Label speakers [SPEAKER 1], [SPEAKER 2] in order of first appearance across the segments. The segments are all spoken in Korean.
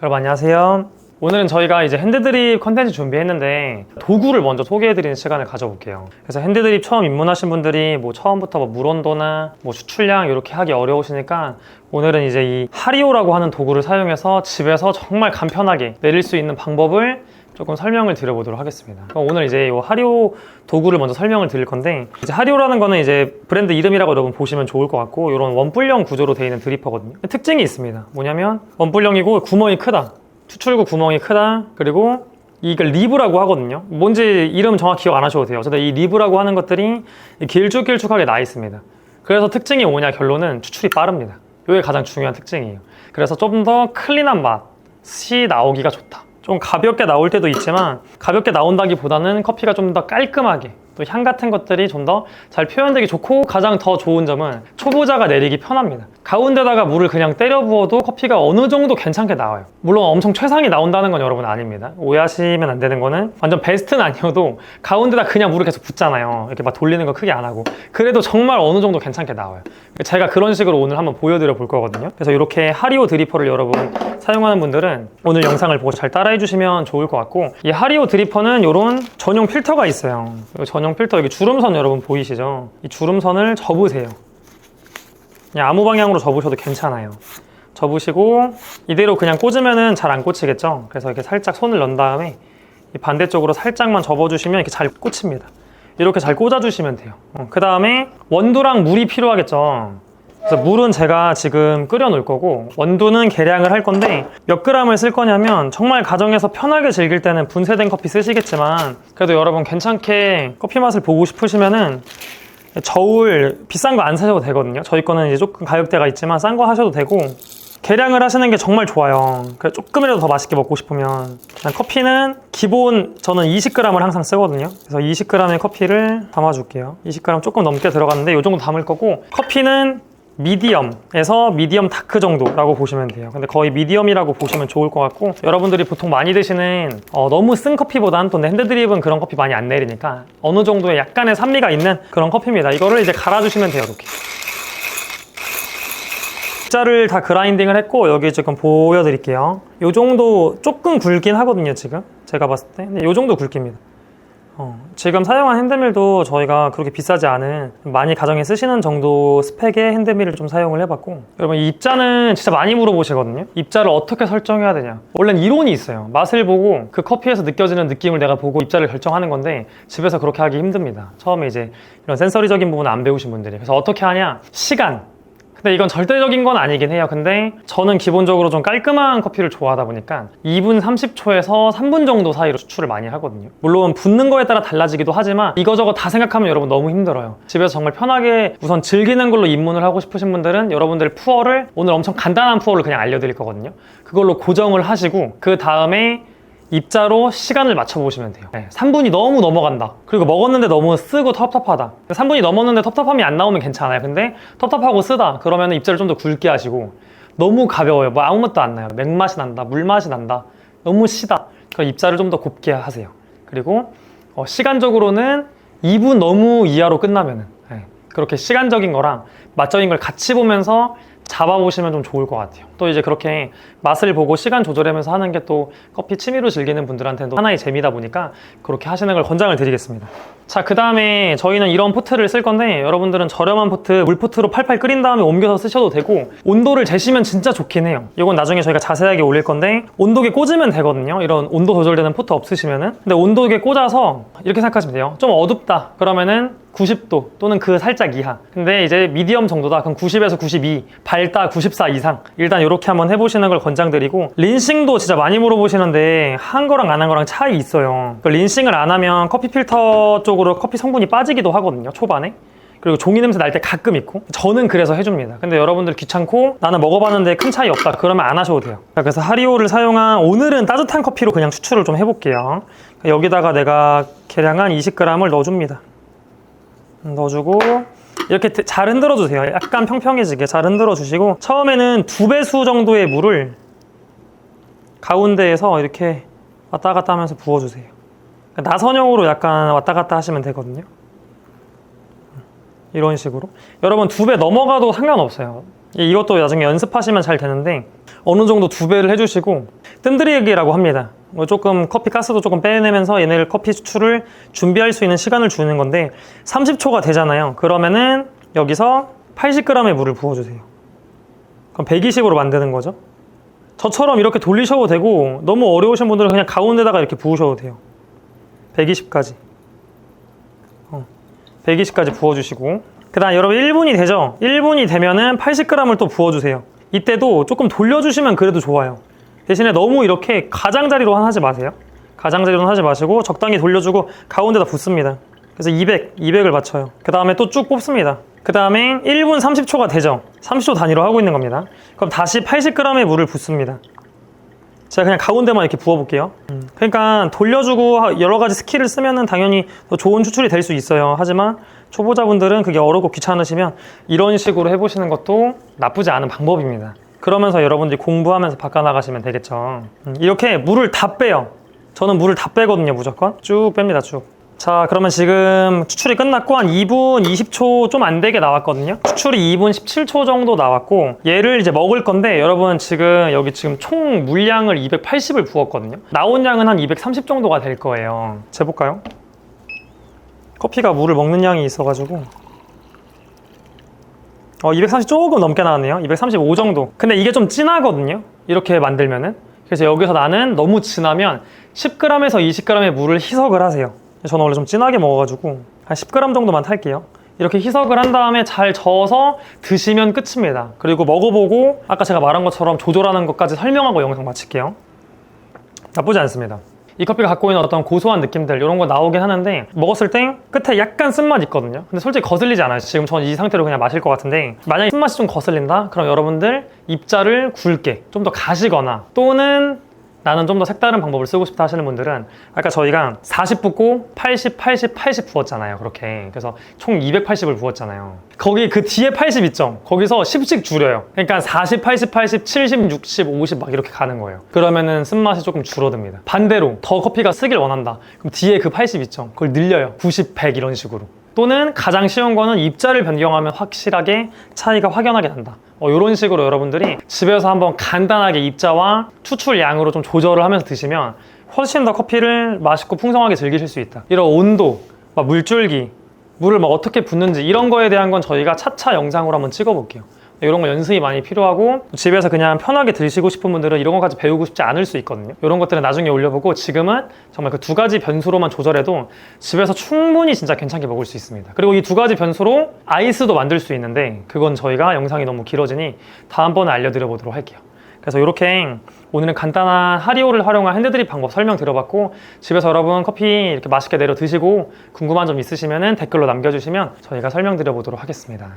[SPEAKER 1] 여러분 안녕하세요. 오늘은 저희가 이제 핸드드립 컨텐츠 준비했는데 도구를 먼저 소개해드리는 시간을 가져볼게요. 그래서 핸드드립 처음 입문하신 분들이 처음부터 물 온도나 수출량 이렇게 하기 어려우시니까 오늘은 이제 이 하리오라고 하는 도구를 사용해서 집에서 정말 간편하게 내릴 수 있는 방법을 조금 설명을 드려보도록 하겠습니다. 오늘 이제 이 하리오 도구를 먼저 설명을 드릴 건데, 이제 하리오라는 거는 이제 브랜드 이름이라고 여러분 보시면 좋을 것 같고, 이런 원뿔형 구조로 되어 있는 드리퍼거든요. 특징이 있습니다. 뭐냐면 원뿔형이고 구멍이 크다, 추출구 구멍이 크다, 그리고 이걸 리브라고 하거든요. 뭔지 이름 정확히 기억 안 하셔도 돼요. 근데 이 리브라고 하는 것들이 길쭉길쭉하게 나 있습니다. 그래서 특징이 뭐냐, 결론은 추출이 빠릅니다. 이게 가장 중요한 특징이에요. 그래서 좀 더 클린한 맛이 나오기가 좋다. 좀 가볍게 나올 때도 있지만, 가볍게 나온다기보다는 커피가 좀 더 깔끔하게, 또 향 같은 것들이 좀 더 잘 표현되기 좋고, 가장 더 좋은 점은 초보자가 내리기 편합니다. 가운데다가 물을 그냥 때려 부어도 커피가 어느 정도 괜찮게 나와요. 물론 엄청 최상이 나온다는 건 여러분 아닙니다. 오해하시면 안 되는 거는, 완전 베스트는 아니어도 가운데다 그냥 물을 계속 붓잖아요. 이렇게 막 돌리는 거 크게 안 하고. 그래도 정말 어느 정도 괜찮게 나와요. 제가 그런 식으로 오늘 한번 보여드려 볼 거거든요. 그래서 이렇게 하리오 드리퍼를 여러분 사용하는 분들은 오늘 영상을 보고 잘 따라해 주시면 좋을 것 같고, 이 하리오 드리퍼는 이런 전용 필터가 있어요. 이 전용 필터, 여기 주름선 여러분 보이시죠? 이 주름선을 접으세요. 그냥 아무 방향으로 접으셔도 괜찮아요. 접으시고 이대로 그냥 꽂으면은 잘 안 꽂히겠죠? 그래서 이렇게 살짝 손을 넣은 다음에 이 반대쪽으로 살짝만 접어주시면 이렇게 잘 꽂힙니다. 이렇게 잘 꽂아주시면 돼요. 그 다음에 원두랑 물이 필요하겠죠? 그래서 물은 제가 지금 끓여 놓을 거고, 원두는 계량을 할 건데 몇 그램을 쓸 거냐면, 정말 가정에서 편하게 즐길 때는 분쇄된 커피 쓰시겠지만, 그래도 여러분 괜찮게 커피 맛을 보고 싶으시면은 저울 비싼 거 안 사셔도 되거든요. 저희 거는 이제 조금 가격대가 있지만 싼 거 하셔도 되고, 계량을 하시는 게 정말 좋아요. 그래 조금이라도 더 맛있게 먹고 싶으면. 커피는 기본 저는 20g을 항상 쓰거든요. 그래서 20g의 커피를 담아줄게요. 20g 조금 넘게 들어갔는데 이 정도 담을 거고, 커피는 미디엄에서 미디엄 다크 정도라고 보시면 돼요. 근데 거의 미디엄이라고 보시면 좋을 것 같고, 여러분들이 보통 많이 드시는 너무 쓴 커피보다는, 또 핸드드립은 그런 커피 많이 안 내리니까 어느 정도의 약간의 산미가 있는 그런 커피입니다. 이거를 이제 갈아주시면 돼요. 이렇게 입자를 다 그라인딩을 했고, 여기 지금 보여드릴게요. 이 정도 조금 굵긴 하거든요. 지금 제가 봤을 때. 근데 이 정도 굵깁니다. 지금 사용한 핸드밀도 저희가 그렇게 비싸지 않은, 많이 가정에 쓰시는 정도 스펙의 핸드밀을 좀 사용을 해봤고, 여러분 이 입자는 진짜 많이 물어보시거든요. 입자를 어떻게 설정해야 되냐. 원래는 이론이 있어요. 맛을 보고 그 커피에서 느껴지는 느낌을 내가 보고 입자를 결정하는 건데, 집에서 그렇게 하기 힘듭니다. 처음에 이제 이런 센서리적인 부분을 안 배우신 분들이. 그래서 어떻게 하냐, 시간. 근데 이건 절대적인 건 아니긴 해요. 근데 저는 기본적으로 좀 깔끔한 커피를 좋아하다 보니까 2분 30초에서 3분 정도 사이로 추출을 많이 하거든요. 물론 붓는 거에 따라 달라지기도 하지만, 이거저거 다 생각하면 여러분 너무 힘들어요. 집에서 정말 편하게 우선 즐기는 걸로 입문을 하고 싶으신 분들은 여러분들 푸어를, 오늘 엄청 간단한 푸어를 그냥 알려드릴 거거든요. 그걸로 고정을 하시고, 그 다음에 입자로 시간을 맞춰보시면 돼요. 3분이 너무 넘어간다, 그리고 먹었는데 너무 쓰고 텁텁하다, 3분이 넘었는데 텁텁함이 안 나오면 괜찮아요. 근데 텁텁하고 쓰다 그러면 입자를 좀 더 굵게 하시고, 너무 가벼워요, 아무 맛도 안 나요, 맥맛이 난다, 물맛이 난다, 너무 시다, 그럼 입자를 좀 더 곱게 하세요. 그리고 시간적으로는 2분 너무 이하로 끝나면은, 그렇게 시간적인 거랑 맛적인 걸 같이 보면서 잡아보시면 좀 좋을 것 같아요. 또 이제 그렇게 맛을 보고 시간 조절하면서 하는 게 또 커피 취미로 즐기는 분들한테도 하나의 재미다 보니까 그렇게 하시는 걸 권장을 드리겠습니다. 자, 그 다음에 저희는 이런 포트를 쓸 건데, 여러분들은 저렴한 포트, 물포트로 팔팔 끓인 다음에 옮겨서 쓰셔도 되고, 온도를 재시면 진짜 좋긴 해요. 이건 나중에 저희가 자세하게 올릴 건데, 온도계 꽂으면 되거든요. 이런 온도 조절되는 포트 없으시면은. 근데 온도계 꽂아서 이렇게 생각하시면 돼요. 좀 어둡다 그러면은 90도 또는 그 살짝 이하. 근데 이제 미디엄 정도다 그럼 90에서 92, 밝다 94 이상. 일단 이렇게 한번 해보시는 걸 권장드리고, 린싱도 진짜 많이 물어보시는데 한 거랑 안 한 거랑 차이 있어요. 린싱을 안 하면 커피 필터 쪽으로 커피 성분이 빠지기도 하거든요, 초반에. 그리고 종이 냄새 날 때 가끔 있고, 저는 그래서 해줍니다. 근데 여러분들 귀찮고 나는 먹어봤는데 큰 차이 없다 그러면 안 하셔도 돼요. 그래서 하리오를 사용한, 오늘은 따뜻한 커피로 그냥 추출을 좀 해볼게요. 여기다가 내가 계량한 20g을 넣어줍니다. 넣어주고 이렇게 잘 흔들어 주세요. 약간 평평해지게 잘 흔들어 주시고, 처음에는 2배수 정도의 물을 가운데에서 이렇게 왔다 갔다 하면서 부어주세요. 나선형으로 약간 왔다 갔다 하시면 되거든요. 이런 식으로. 여러분 2배 넘어가도 상관없어요. 이것도 나중에 연습하시면 잘 되는데, 어느 정도 2배를 해주시고, 뜸들이기라고 합니다. 조금 커피 가스도 조금 빼내면서 얘네를 커피 추출을 준비할 수 있는 시간을 주는 건데 30초가 되잖아요. 그러면은 여기서 80g의 물을 부어주세요. 그럼 120으로 만드는 거죠. 저처럼 이렇게 돌리셔도 되고 너무 어려우신 분들은 그냥 가운데다가 이렇게 부으셔도 돼요. 120까지 120까지 부어주시고, 그 다음 여러분 1분이 되죠? 1분이 되면은 80g을 또 부어주세요. 이때도 조금 돌려주시면 그래도 좋아요. 대신에 너무 이렇게 가장자리로 하지 마세요. 가장자리로 하지 마시고 적당히 돌려주고 가운데다 붓습니다. 그래서 200을 맞춰요. 그 다음에 또 쭉 뽑습니다. 그 다음에 1분 30초가 되죠? 30초 단위로 하고 있는 겁니다. 그럼 다시 80g의 물을 붓습니다. 제가 그냥 가운데만 이렇게 부어볼게요. 그러니까 돌려주고 여러 가지 스킬을 쓰면은 당연히 더 좋은 추출이 될 수 있어요. 하지만 초보자분들은 그게 어렵고 귀찮으시면 이런 식으로 해보시는 것도 나쁘지 않은 방법입니다. 그러면서 여러분들이 공부하면서 바꿔나가시면 되겠죠. 이렇게 물을 다 빼요. 저는 물을 다 빼거든요. 무조건 쭉 뺍니다. 쭉. 자, 그러면 지금 추출이 끝났고 한 2분 20초 좀 안 되게 나왔거든요. 추출이 2분 17초 정도 나왔고 얘를 이제 먹을 건데 여러분 지금 여기 지금 총 물량을 280을 부었거든요. 나온 양은 한 230 정도가 될 거예요. 재볼까요? 커피가 물을 먹는 양이 있어가지고 230 조금 넘게 나왔네요. 235 정도. 근데 이게 좀 진하거든요. 이렇게 만들면은. 그래서 여기서 나는 너무 진하면 10g에서 20g의 물을 희석을 하세요. 저는 원래 좀 진하게 먹어가지고 한 10g 정도만 탈게요. 이렇게 희석을 한 다음에 잘 저어서 드시면 끝입니다. 그리고 먹어보고 아까 제가 말한 것처럼 조절하는 것까지 설명하고 영상 마칠게요. 나쁘지 않습니다. 이 커피가 갖고 있는 어떤 고소한 느낌들 이런 거 나오긴 하는데 먹었을 때 끝에 약간 쓴맛 있거든요. 근데 솔직히 거슬리지 않아요. 지금 전 이 상태로 그냥 마실 것 같은데 만약에 쓴맛이 좀 거슬린다? 그럼 여러분들 입자를 굵게 좀 더 가시거나 또는 나는 좀 더 색다른 방법을 쓰고 싶다 하시는 분들은 아까 저희가 40 붓고 80, 80, 80 부었잖아요. 그렇게. 그래서 총 280을 부었잖아요. 거기 그 뒤에 80 있죠? 거기서 10씩 줄여요. 그러니까 40, 80, 80, 70, 60, 50 막 이렇게 가는 거예요. 그러면은 쓴맛이 조금 줄어듭니다. 반대로 더 커피가 쓰길 원한다. 그럼 뒤에 그 80 있죠? 그걸 늘려요. 90, 100 이런 식으로. 또는 가장 쉬운 거는 입자를 변경하면 확실하게 차이가 확연하게 난다. 이런 식으로 여러분들이 집에서 한번 간단하게 입자와 추출량으로 좀 조절을 하면서 드시면 훨씬 더 커피를 맛있고 풍성하게 즐기실 수 있다. 이런 온도, 물줄기, 물을 어떻게 붓는지 이런 거에 대한 건 저희가 차차 영상으로 한번 찍어볼게요. 이런 거 연습이 많이 필요하고 집에서 그냥 편하게 드시고 싶은 분들은 이런 것까지 배우고 싶지 않을 수 있거든요. 이런 것들은 나중에 올려보고 지금은 정말 그 두 가지 변수로만 조절해도 집에서 충분히 진짜 괜찮게 먹을 수 있습니다. 그리고 이 두 가지 변수로 아이스도 만들 수 있는데 그건 저희가 영상이 너무 길어지니 다음번에 알려드려 보도록 할게요. 그래서 이렇게 오늘은 간단한 하리오를 활용한 핸드드립 방법 설명드려봤고 집에서 여러분 커피 이렇게 맛있게 내려 드시고 궁금한 점 있으시면 댓글로 남겨주시면 저희가 설명드려 보도록 하겠습니다.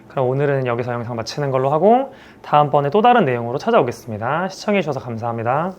[SPEAKER 1] 그럼 오늘은 여기서 영상 마치는 걸로 하고 다음번에 또 다른 내용으로 찾아오겠습니다. 시청해주셔서 감사합니다.